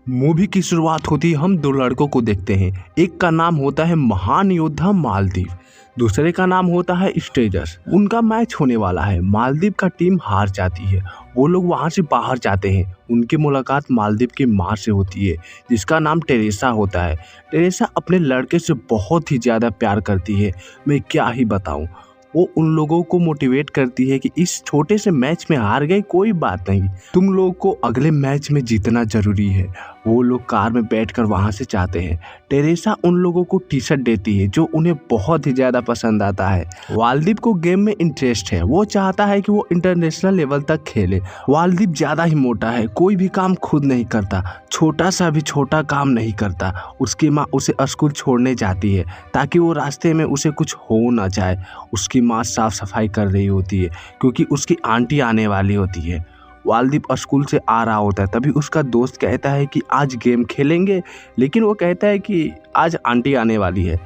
Movie की शुरुआत होती है, हम दो लड़कों को देखते हैं। एक का नाम होता है महान योद्धा मालदीव, दूसरे का नाम होता है स्टेजस। उनका मैच होने वाला है। मालदीव का टीम हार जाती है। वो लोग वहां से बाहर जाते हैं। उनकी मुलाकात मालदीव की माँ से होती है, जिसका नाम टेरेसा होता है। टेरेसा अपने लड़के से बहुत ही ज़्यादा प्यार करती है। मैं क्या ही बताऊं। वो उन लोगों को मोटिवेट करती है कि इस छोटे से मैच में हार गए कोई बात नहीं, तुम लोग को अगले मैच में जीतना जरूरी है। वो लोग कार में बैठकर वहां से जाते हैं। टेरेसा उन लोगों को टी शर्ट देती है जो उन्हें बहुत ही ज़्यादा पसंद आता है। वालदीप को गेम में इंटरेस्ट है। वो चाहता है कि वो इंटरनेशनल लेवल तक खेले। वालदीप ज़्यादा ही मोटा है, कोई भी काम खुद नहीं करता, छोटा सा भी छोटा काम नहीं करता। उसकी माँ उसे स्कूल छोड़ने जाती है ताकि वो रास्ते में उसे कुछ हो ना जाए। उसकी माँ साफ सफाई कर रही होती है क्योंकि उसकी आंटी आने वाली होती है। वालदीप स्कूल से आ रहा होता है, तभी उसका दोस्त कहता है कि आज गेम खेलेंगे, लेकिन वो कहता है कि आज आंटी आने वाली है,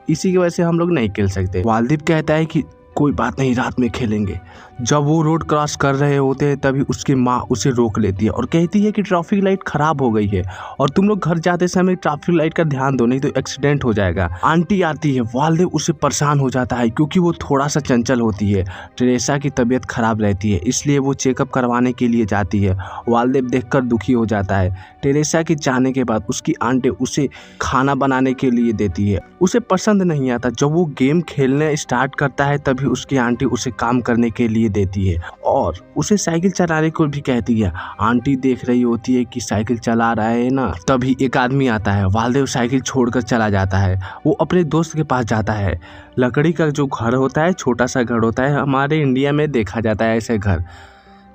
इसी की वजह से हम लोग नहीं खेल सकते। वालदीप कहता है कि कोई बात नहीं, रात में खेलेंगे। जब वो रोड क्रॉस कर रहे होते हैं तभी उसकी माँ उसे रोक लेती है और कहती है कि ट्रैफिक लाइट खराब हो गई है और तुम लोग घर जाते समय ट्रैफिक लाइट का ध्यान दो, नहीं तो एक्सीडेंट हो जाएगा। आंटी आती है। वालदेव उसे परेशान हो जाता है क्योंकि वो थोड़ा सा चंचल होती है। टेरेसा की तबीयत खराब रहती है, इसलिए वो चेकअप करवाने के लिए जाती है। वालदेव देखकर दुखी हो जाता है। टेरेसा के जाने के बाद उसकी आंटी उसे खाना बनाने के लिए देती है। उसे पसंद नहीं आता। जब वो गेम खेलने स्टार्ट करता है तभी उसकी आंटी उसे काम करने के लिए देती है और उसे साइकिल चलाने को भी कहती है। आंटी देख रही होती है कि साइकिल चला रहा है ना, तभी एक आदमी आता है। वालदेव साइकिल छोड़कर चला जाता है। वो अपने दोस्त के पास जाता है। लकड़ी का जो घर होता है, छोटा सा घर होता है, हमारे इंडिया में देखा जाता है ऐसे घर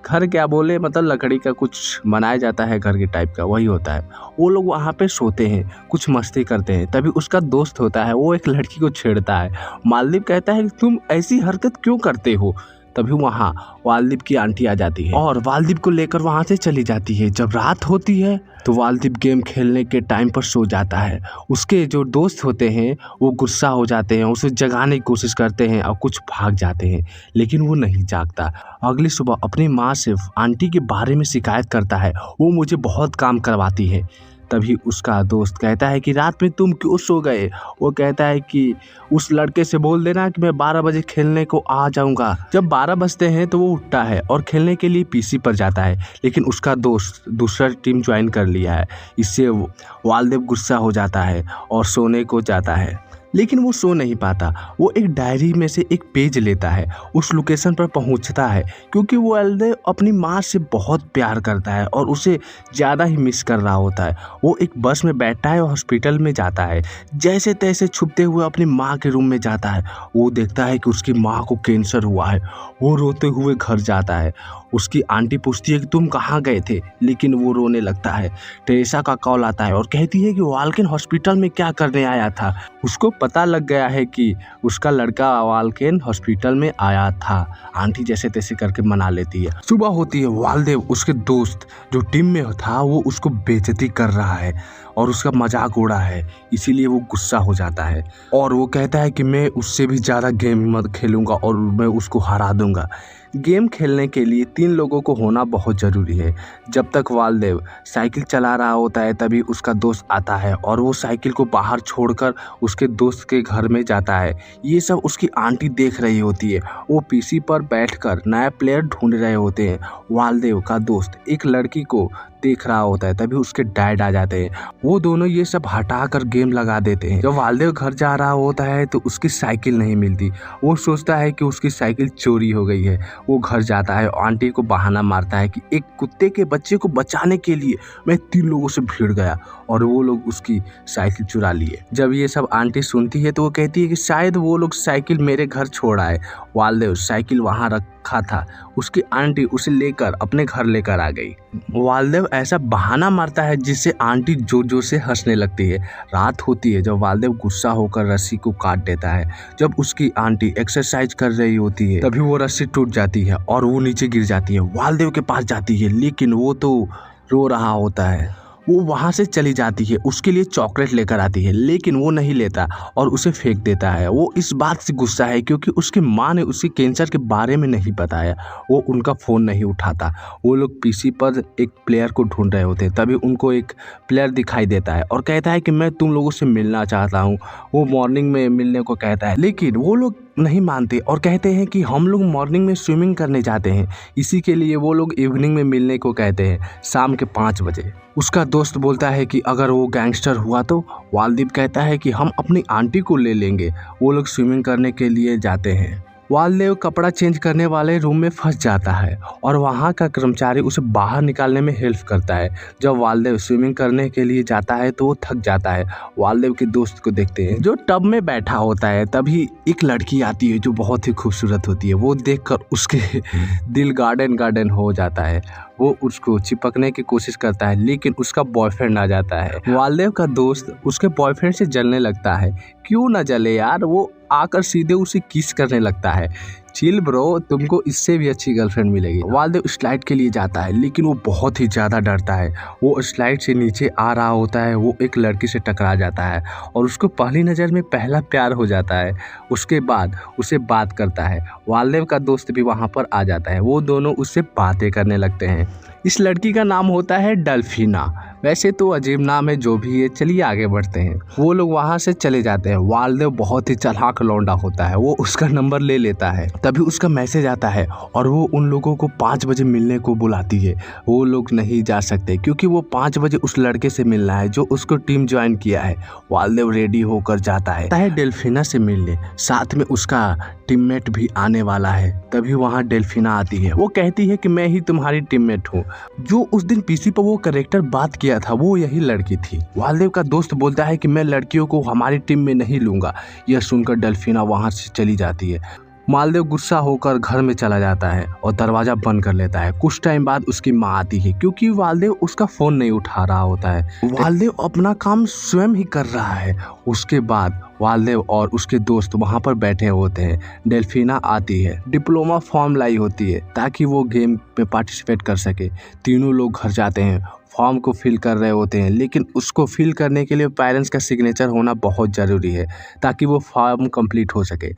क्या बोले, मतलब लकड़ी का कुछ बनाया जाता है घर के टाइप का, वही होता है। वो लोग वहाँ पे सोते हैं, कुछ मस्ती करते हैं। तभी उसका दोस्त होता है, वो एक लड़की को छेड़ता है। मालदीव कहता है कि तुम ऐसी हरकत क्यों करते हो। तभी वहाँ वालदीप की आंटी आ जाती है और वालदीप को लेकर वहाँ से चली जाती है। जब रात होती है तो वालदीप गेम खेलने के टाइम पर सो जाता है। उसके जो दोस्त होते हैं वो गुस्सा हो जाते हैं, उसे जगाने की कोशिश करते हैं और कुछ भाग जाते हैं, लेकिन वो नहीं जागता। अगली सुबह अपनी माँ से आंटी के बारे में शिकायत करता है, वो मुझे बहुत काम करवाती है। तभी उसका दोस्त कहता है कि रात में तुम क्यों सो गए। वो कहता है कि उस लड़के से बोल देना कि मैं 12 बजे खेलने को आ जाऊंगा। जब 12 बजते हैं तो वो उठता है और खेलने के लिए पीसी पर जाता है, लेकिन उसका दोस्त दूसरा टीम ज्वाइन कर लिया है। इससे वालदेव गुस्सा हो जाता है और सोने को जाता है, लेकिन वो सो नहीं पाता। वो एक डायरी में से एक पेज लेता है, उस लोकेशन पर पहुंचता है क्योंकि वो वालदेव अपनी माँ से बहुत प्यार करता है और उसे ज़्यादा ही मिस कर रहा होता है। वो एक बस में बैठता है और हॉस्पिटल में जाता है। जैसे तैसे छुपते हुए अपनी माँ के रूम में जाता है। वो देखता है कि उसकी माँ को कैंसर हुआ है। वो रोते हुए घर जाता है। उसकी आंटी पूछती है कि तुम कहाँ गए थे, लेकिन वो रोने लगता है। टेरेसा का कॉल आता है और कहती है कि वाल्किन हॉस्पिटल में क्या करने आया था। उसको पता लग गया है कि उसका लड़का वाल्किन हॉस्पिटल में आया था। आंटी जैसे तैसे करके मना लेती है। सुबह होती है। वालदेव उसके दोस्त जो टीम में था वो उसको बेइज्जती कर रहा है और उसका मजाक उड़ा है, इसीलिए वो गुस्सा हो जाता है और वो कहता है कि मैं उससे भी ज़्यादा गेम मत खेलूंगा और मैं उसको हरा दूंगा। गेम खेलने के लिए 3 लोगों को होना बहुत ज़रूरी है। जब तक वालदेव साइकिल चला रहा होता है तभी उसका दोस्त आता है और वो साइकिल को बाहर छोड़कर उसके दोस्त के घर में जाता है। ये सब उसकी आंटी देख रही होती है। वो पीसी पर बैठकर नया प्लेयर ढूंढ रहे होते हैं। वालदेव का दोस्त एक लड़की को देख रहा होता है, तभी उसके डैड आ जाते हैं। वो दोनों ये सब हटाकर गेम लगा देते हैं। जब वालदेव घर जा रहा होता है तो उसकी साइकिल नहीं मिलती। वो सोचता है कि उसकी साइकिल चोरी हो गई है। वो घर जाता है और आंटी को बहाना मारता है कि एक कुत्ते के बच्चे को बचाने के लिए मैं 3 लोगों से भिड़ गया और वो लोग उसकी साइकिल चुरा लिए। जब ये सब आंटी सुनती है तो वो कहती है कि शायद वो लोग साइकिल मेरे घर छोड़ आए। वालदेव साइकिल वहाँ रखा था। उसकी आंटी उसे लेकर अपने घर लेकर आ गई। वालदेव ऐसा बहाना मारता है जिससे आंटी जोर जोर से हंसने लगती है। रात होती है जब वालदेव गुस्सा होकर रस्सी को काट देता है। जब उसकी आंटी एक्सरसाइज कर रही होती है तभी वो रस्सी टूट जाती है और वो नीचे गिर जाती है। वालदेव के पास जाती है, लेकिन वो तो रो रहा होता है। वो वहाँ से चली जाती है, उसके लिए चॉकलेट लेकर आती है, लेकिन वो नहीं लेता और उसे फेंक देता है। वो इस बात से गुस्सा है क्योंकि उसकी माँ ने उसे कैंसर के बारे में नहीं बताया। वो उनका फ़ोन नहीं उठाता। वो लोग पीसी पर एक प्लेयर को ढूंढ रहे होते हैं, तभी उनको एक प्लेयर दिखाई देता है और कहता है कि मैं तुम लोगों से मिलना चाहता हूँ। वो मॉर्निंग में मिलने को कहता है, लेकिन वो लोग नहीं मानते और कहते हैं कि हम लोग मॉर्निंग में स्विमिंग करने जाते हैं। इसी के लिए वो लोग इवनिंग में मिलने को कहते हैं, शाम के 5 बजे। उसका दोस्त बोलता है कि अगर वो गैंगस्टर हुआ तो वालदीप कहता है कि हम अपनी आंटी को ले लेंगे। वो लोग स्विमिंग करने के लिए जाते हैं। वालदेव कपड़ा चेंज करने वाले रूम में फंस जाता है और वहाँ का कर्मचारी उसे बाहर निकालने में हेल्प करता है। जब वालदेव स्विमिंग करने के लिए जाता है तो वो थक जाता है। वालदेव के दोस्त को देखते हैं जो टब में बैठा होता है, तभी एक लड़की आती है जो बहुत ही खूबसूरत होती है। वो देखकर उसके दिल गार्डन हो जाता है। वो उसको चिपकने की कोशिश करता है, लेकिन उसका बॉयफ्रेंड आ जाता है। वालदेव का दोस्त उसके बॉयफ्रेंड से जलने लगता है। क्यों ना जले यार, वो आकर सीधे उसे किस करने लगता है। चिल ब्रो, तुमको इससे भी अच्छी गर्लफ्रेंड मिलेगी। वालदेव स्लाइड के लिए जाता है, लेकिन वो बहुत ही ज़्यादा डरता है। वो स्लाइड से नीचे आ रहा होता है, वो एक लड़की से टकरा जाता है और उसको पहली नज़र में पहला प्यार हो जाता है। उसके बाद उसे बात करता है। वालदेव का दोस्त भी वहाँ पर आ जाता है। वो दोनों उससे बातें करने लगते हैं। इस लड़की का नाम होता है डेल्फिना। वैसे तो अजीब नाम है, जो भी है, चलिए आगे बढ़ते हैं। वो लोग वहाँ से चले जाते हैं। वालदेव बहुत ही चालाक लौंडा होता है। वो उसका नंबर ले लेता है, तभी उसका मैसेज आता है और वो उन लोगों को 5 बजे मिलने को बुलाती है। वो लोग नहीं जा सकते क्योंकि वो 5 बजे उस लड़के से मिलना है जो उसको टीम ज्वाइन किया है। वालदेव रेडी होकर जाता है डेल्फिना से मिलने। साथ में उसका टीममेट भी आने वाला है। तभी वहाँ डेल्फिना आती है। वो कहती है कि मैं ही तुम्हारी टीममेट हूँ। जो उस दिन पीसी पर वो कैरेक्टर बात किया था वो यही लड़की थी। वालदेव का दोस्त बोलता है कि मैं लड़कियों को हमारी टीम में नहीं लूंगा। यह सुनकर डेल्फिना वहाँ से चली जाती है। वालदेव गुस्सा होकर घर में चला जाता है और दरवाज़ा बंद कर लेता है। कुछ टाइम बाद उसकी माँ आती है क्योंकि वालदेव उसका फ़ोन नहीं उठा रहा होता है। वालदेव अपना काम स्वयं ही कर रहा है। उसके बाद वालदेव और उसके दोस्त वहाँ पर बैठे होते हैं। डेल्फिना आती है, डिप्लोमा फॉर्म लाई होती है ताकि वो गेम में पार्टिसिपेट कर सके। तीनों लोग घर जाते हैं, फॉर्म को फिल कर रहे होते हैं, लेकिन उसको फिल करने के लिए पेरेंट्स का सिग्नेचर होना बहुत ज़रूरी है ताकि वो फॉर्म कंप्लीट हो सके।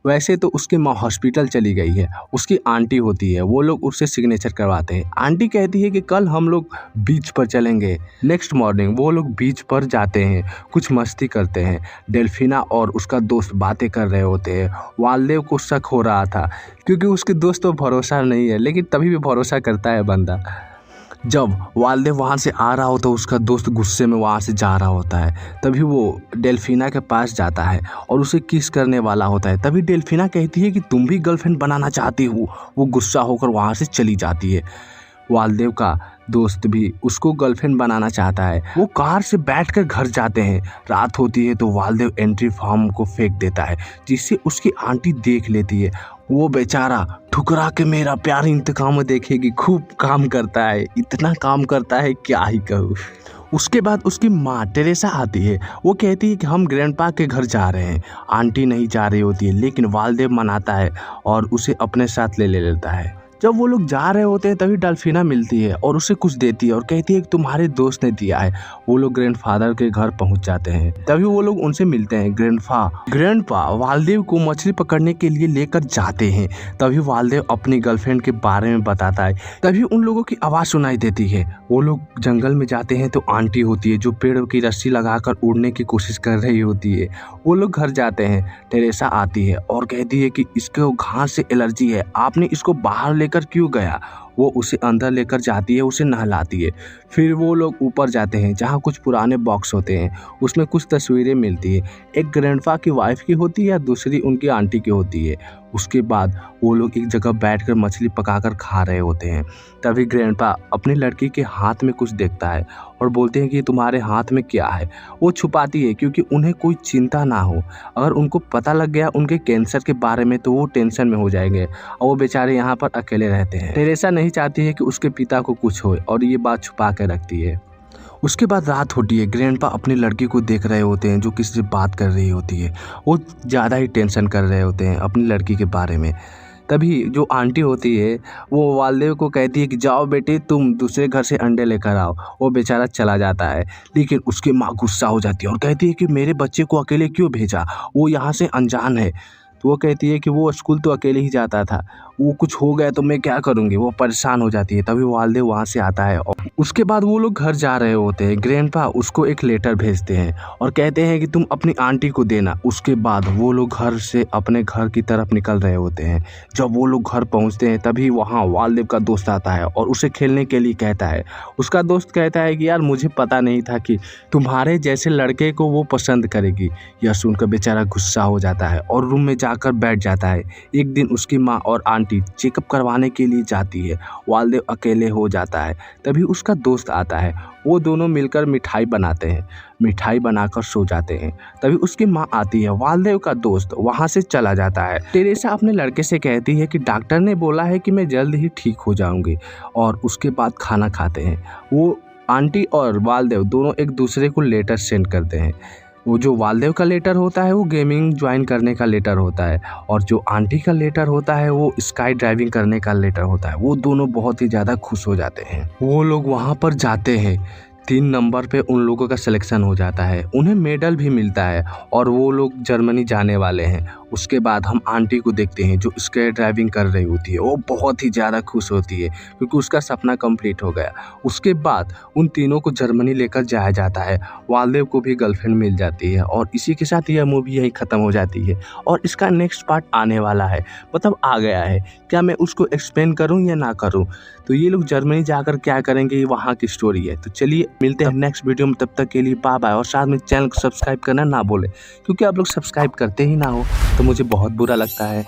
वैसे तो उसकी माँ हॉस्पिटल चली गई है। उसकी आंटी होती है, वो लोग उससे सिग्नेचर करवाते हैं। आंटी कहती है कि कल हम लोग बीच पर चलेंगे। नेक्स्ट मॉर्निंग वो लोग बीच पर जाते हैं, कुछ मस्ती करते हैं। डेल्फिना और उसका दोस्त बातें कर रहे होते हैं। वालदेव को शक हो रहा था क्योंकि उसके दोस्त पर भरोसा नहीं है, लेकिन तभी भी भरोसा करता है बंदा। जब वालदेव वहाँ से आ रहा होता है, उसका दोस्त गुस्से में वहाँ से जा रहा होता है। तभी वो डेल्फिना के पास जाता है और उसे किस करने वाला होता है। तभी डेल्फिना कहती है कि तुम भी गर्लफ्रेंड बनाना चाहती हो। वो गुस्सा होकर वहाँ से चली जाती है। वालदेव का दोस्त भी उसको गर्लफ्रेंड बनाना चाहता है। वो कार से बैठकर घर जाते हैं। रात होती है तो वालदेव एंट्री फॉर्म को फेंक देता है, जिससे उसकी आंटी देख लेती है। वो बेचारा ठुकरा के मेरा प्यार इंतकाम देखेगी खूब काम करता है, इतना काम करता है क्या ही कहूँ। उसके बाद उसकी माँ टेरेसा आती है। वो कहती है कि हम ग्रैंडपा के घर जा रहे हैं। आंटी नहीं जा रही होती है, लेकिन वालदेव मनाता है और उसे अपने साथ ले लेता है। जब वो लोग जा रहे होते हैं तभी डेल्फिना मिलती है और उसे कुछ देती है और कहती है कि तुम्हारे दोस्त ने दिया है। वो लोग ग्रैंडफादर के घर पहुंच जाते हैं। तभी वो लोग उनसे मिलते हैं। ग्रैंडपा वालदेव को मछली पकड़ने के लिए लेकर जाते हैं। तभी वालदेव अपनी गर्लफ्रेंड के बारे में बताता है। तभी उन लोगों की आवाज़ सुनाई देती है। वो लोग जंगल में जाते हैं तो आंटी होती है जो पेड़ की रस्सी लगाकर उड़ने की कोशिश कर रही होती है। वो लोग घर जाते हैं। टेरेसा आती है और कहती है कि इसको घास से एलर्जी है, आपने इसको बाहर लेकर क्यों गया। वो उसे अंदर लेकर जाती है, उसे नहलाती है। फिर वो लोग ऊपर जाते हैं जहाँ कुछ पुराने बॉक्स होते हैं। उसमें कुछ तस्वीरें मिलती है। एक ग्रैंडपा की वाइफ की होती है, दूसरी उनकी आंटी की होती है। उसके बाद वो लोग एक जगह बैठकर मछली पकाकर खा रहे होते हैं। तभी ग्रैंडपा अपनी लड़की के हाथ में कुछ देखता है और बोलते हैं कि तुम्हारे हाथ में क्या है। वो छुपाती है क्योंकि उन्हें कोई चिंता ना हो। अगर उनको पता लग गया उनके कैंसर के बारे में तो वो टेंशन में हो जाएंगे और वो बेचारे यहाँ पर अकेले रहते हैं। टेरेसा नहीं चाहती है कि उसके पिता को कुछ हो और ये बात छुपा के रखती है। उसके बाद रात होती है। ग्रैंडपा अपनी लड़की को देख रहे होते हैं जो किसी से बात कर रही होती है। वो ज़्यादा ही टेंशन कर रहे होते हैं अपनी लड़की के बारे में। तभी जो आंटी होती है वो वालदेव को कहती है कि जाओ बेटे तुम दूसरे घर से अंडे लेकर आओ। वो बेचारा चला जाता है, लेकिन उसकी माँ गुस्सा हो जाती है और कहती है कि मेरे बच्चे को अकेले क्यों भेजा, वो यहाँ से अनजान है। तो वो कहती है कि वो स्कूल तो अकेले ही जाता था, वो कुछ हो गया तो मैं क्या करूँगी। वो परेशान हो जाती है। तभी वालदेव वहाँ से आता है और उसके बाद वो लोग घर जा रहे होते हैं। ग्रैंडपा उसको एक लेटर भेजते हैं और कहते हैं कि तुम अपनी आंटी को देना। उसके बाद वो लोग घर से अपने घर की तरफ निकल रहे होते हैं। जब वो लोग घर पहुँचते हैं तभी वहाँ वालदेव का दोस्त आता है और उसे खेलने के लिए कहता है। उसका दोस्त कहता है कि यार मुझे पता नहीं था कि तुम्हारे जैसे लड़के को वो पसंद करेगी। यह सुनकर बेचारा गुस्सा हो जाता है और रूम में जाकर बैठ जाता है। एक दिन उसकी माँ और आंटी चेकअप करवाने के लिए जाती है। वालदेव अकेले हो जाता है। तभी उसका दोस्त आता है। वो दोनों मिलकर मिठाई बनाते हैं। मिठाई बनाकर सो जाते हैं। तभी उसकी माँ आती है। वालदेव का दोस्त वहाँ से चला जाता है। टेरेसा अपने लड़के से कहती है कि डॉक्टर ने बोला है कि मैं जल्द ही ठीक हो जाऊंगी। और उसके बाद खाना खाते हैं। वो आंटी और वालदेव दोनों एक दूसरे को लेटर सेंड करते हैं। वो जो वालदेव का लेटर होता है वो गेमिंग ज्वाइन करने का लेटर होता है और जो आंटी का लेटर होता है वो स्काई ड्राइविंग करने का लेटर होता है। वो दोनों बहुत ही ज़्यादा खुश हो जाते हैं। वो लोग वहाँ पर जाते हैं। 3 नंबर पे उन लोगों का सिलेक्शन हो जाता है। उन्हें मेडल भी मिलता है और वो लोग जर्मनी जाने वाले हैं। उसके बाद हम आंटी को देखते हैं जो स्काई ड्राइविंग कर रही होती है। वो बहुत ही ज़्यादा खुश होती है क्योंकि उसका सपना कंप्लीट हो गया। उसके बाद उन तीनों को जर्मनी लेकर जाया जाता है। वालदेव को भी गर्लफ्रेंड मिल जाती है और इसी के साथ यह मूवी यहीं ख़त्म हो जाती है और इसका नेक्स्ट पार्ट आने वाला है, मतलब आ गया है। क्या मैं उसको एक्सप्लेन करूँ या ना करूँ? तो ये लोग जर्मनी जाकर क्या करेंगे ये वहाँ की स्टोरी है। तो चलिए मिलते हैं नेक्स्ट वीडियो में, तब तक के लिए बाय बाय। और साथ में चैनल को सब्सक्राइब करना ना भूलें क्योंकि आप लोग सब्सक्राइब करते ही ना हो तो मुझे बहुत बुरा लगता है।